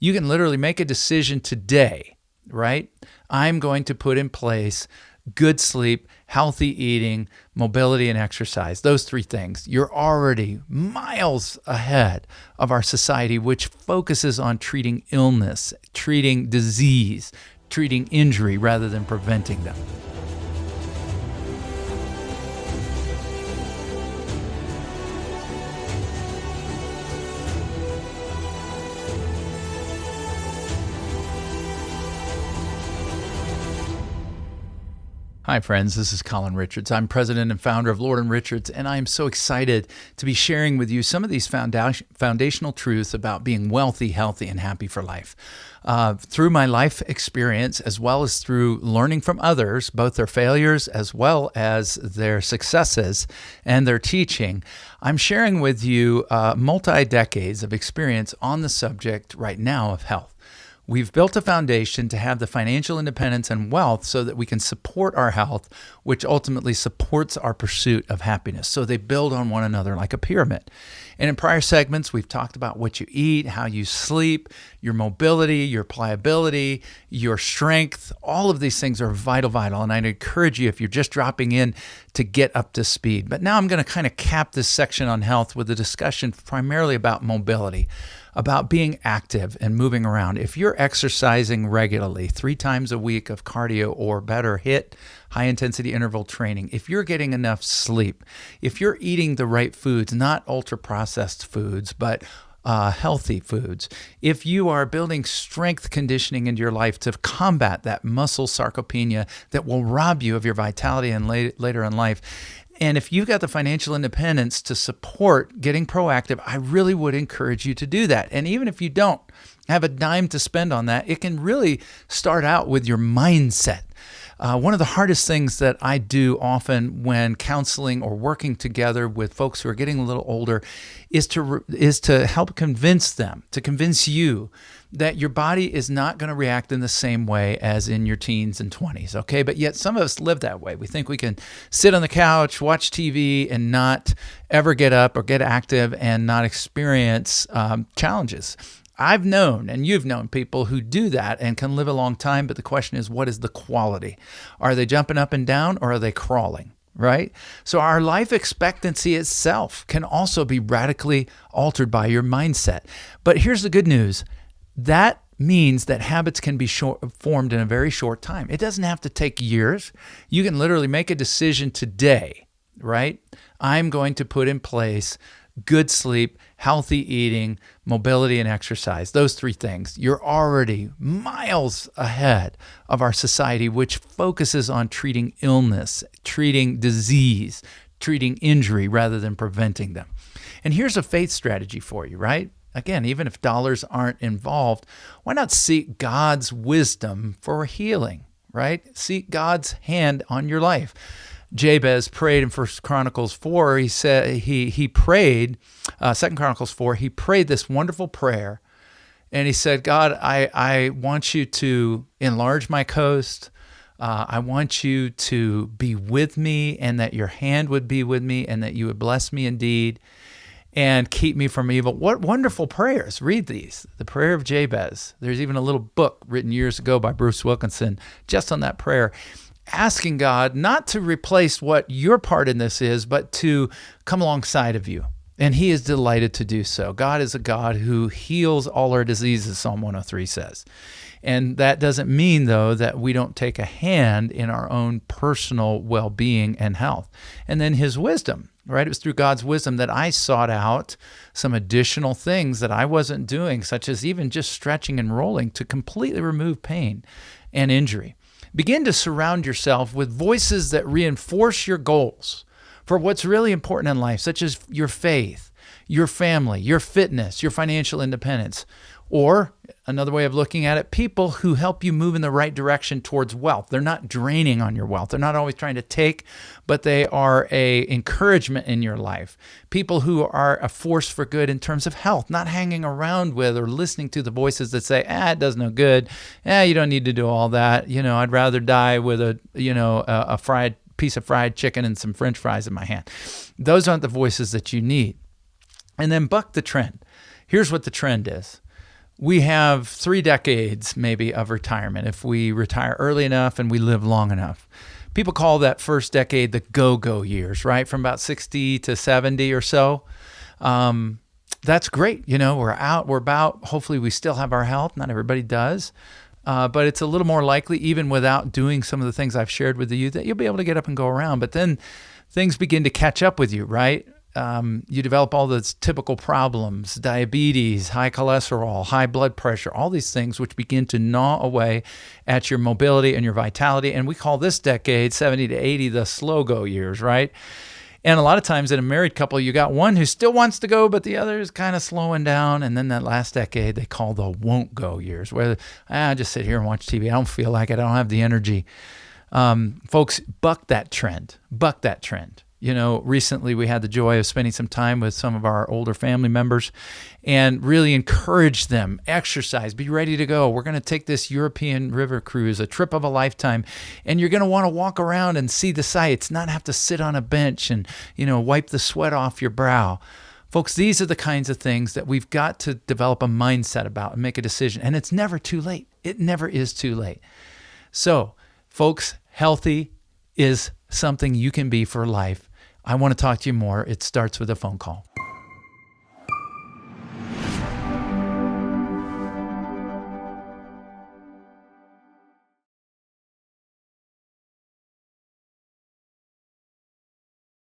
You can literally make a decision today, right? I'm going to put in place good sleep, healthy eating, mobility, and exercise. Those three things. You're already miles ahead of our society, which focuses on treating illness, treating disease, treating injury rather than preventing them. Hi, friends. This is Colin Richards. I'm president and founder of Lord & Richards, and I'm so excited to be sharing with you some of these foundational truths about being wealthy, healthy, and happy for life. Through my life experience, as well as through learning from others, both their failures as well as their successes and their teaching, I'm sharing with you multi-decades of experience on the subject right now of health. We've built a foundation to have the financial independence and wealth so that we can support our health, which ultimately supports our pursuit of happiness. So they build on one another like a pyramid. And in prior segments, we've talked about what you eat, how you sleep, your mobility, your pliability, your strength. All of these things are vital. And I'd encourage you, if you're just dropping in, to get up to speed. But now I'm going to kind of cap this section on health with a discussion primarily about mobility, about being active and moving around. If you're exercising regularly, 3 times a week of cardio or better, HIIT, high-intensity interval training, if you're getting enough sleep, if you're eating the right foods, not ultra-processed foods, but healthy foods, if you are building strength conditioning into your life to combat that muscle sarcopenia that will rob you of your vitality and later in life, and if you've got the financial independence to support getting proactive, I really would encourage you to do that. And even if you don't have a dime to spend on that, it can really start out with your mindset. One of the hardest things that I do often when counseling or working together with folks who are getting a little older is to help convince you that your body is not going to react in the same way as in your teens and 20s, okay? But yet some of us live that way. We think we can sit on the couch, watch TV, and not ever get up or get active and not experience challenges. I've known, and you've known people who do that and can live a long time, but the question is, what is the quality? Are they jumping up and down, or are they crawling? Right? So our life expectancy itself can also be radically altered by your mindset. But here's the good news. That means that habits can be formed in a very short time. It doesn't have to take years. You can literally make a decision today, right? I'm going to put in place good sleep, healthy eating, mobility, and exercise. Those three things. You're already miles ahead of our society, which focuses on treating illness, treating disease, treating injury rather than preventing them. And here's a faith strategy for you, right? Again, even if dollars aren't involved, why not seek God's wisdom for healing, right? Seek God's hand on your life. Jabez prayed in 1 Chronicles 4. He said he prayed, 2 Chronicles 4, he prayed this wonderful prayer. And he said, God, I want you to enlarge my coast. I want you to be with me, and that your hand would be with me, and that you would bless me indeed and keep me from evil. What wonderful prayers. Read these. The prayer of Jabez. There's even a little book written years ago by Bruce Wilkinson just on that prayer, asking God not to replace what your part in this is, but to come alongside of you. And he is delighted to do so. God is a God who heals all our diseases, Psalm 103 says. And that doesn't mean, though, that we don't take a hand in our own personal well-being and health. And then his wisdom, right? It was through God's wisdom that I sought out some additional things that I wasn't doing, such as even just stretching and rolling to completely remove pain and injury. Begin to surround yourself with voices that reinforce your goals for what's really important in life, such as your faith, your family, your fitness, your financial independence. Or another way of looking at it, people who help you move in the right direction towards wealth. They're not draining on your wealth. They're not always trying to take, but they are an encouragement in your life. People who are a force for good in terms of health, not hanging around with or listening to the voices that say, it does no good. You don't need to do all that. I'd rather die with a fried piece of fried chicken and some French fries in my hand. Those aren't the voices that you need. And then buck the trend. Here's what the trend is. we have 3 decades maybe of retirement if we retire early enough and we live long enough. People call that first decade the go-go years, right? From about 60 to 70 or so. That's great. We're out, we're about, hopefully we still have our health. Not everybody does. But it's a little more likely, even without doing some of the things I've shared with you, that you'll be able to get up and go around. But then things begin to catch up with you, right? You develop all those typical problems, diabetes, high cholesterol, high blood pressure, all these things which begin to gnaw away at your mobility and your vitality. And we call this decade, 70 to 80, the slow go years, right? And a lot of times in a married couple, you got one who still wants to go, but the other is kind of slowing down. And then that last decade, they call the won't go years, where I just sit here and watch TV. I don't feel like it. I don't have the energy. Folks, buck that trend. Buck that trend. Recently we had the joy of spending some time with some of our older family members and really encourage them, exercise, be ready to go. We're going to take this European river cruise, a trip of a lifetime, and you're going to want to walk around and see the sights, not have to sit on a bench and, wipe the sweat off your brow. Folks, these are the kinds of things that we've got to develop a mindset about and make a decision. And it's never too late. It never is too late. So, folks, healthy is something you can be for life. I want to talk to you more. It starts with a phone call.